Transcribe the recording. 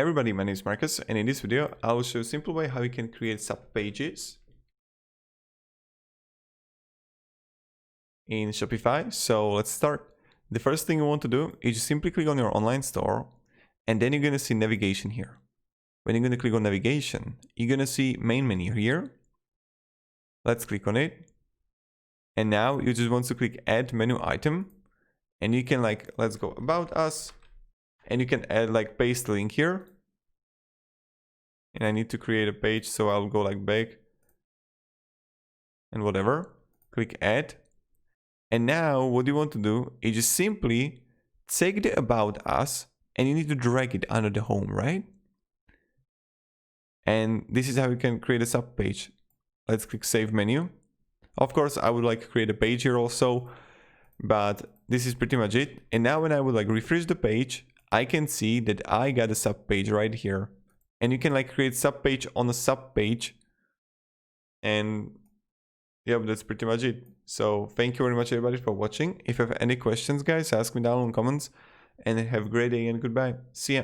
Hey everybody, my name is Marcus, and in this video I will show you a simple way how you can create subpages in Shopify. So let's start. The first thing you want to do is just simply click on your online store, and then you're going to see navigation here. When you're going to click on navigation, you're going to see main menu here. Let's click on it. And now you just want to click add menu item, and you can let's go about us, and you can add paste link here. And I need to create a page, so I'll go back and whatever, click add. And now what you want to do is just simply take the about us, and you need to drag it under the home, right? And this is how you can create a sub page. Let's click save menu. Of course, I would create a page here also, but this is pretty much it. And now when I would refresh the page, I can see that I got a sub page right here. And you can create sub page on a sub page. And yeah, that's pretty much it. So thank you very much everybody for watching. If you have any questions, guys, ask me down in the comments, and have a great day and goodbye. See ya.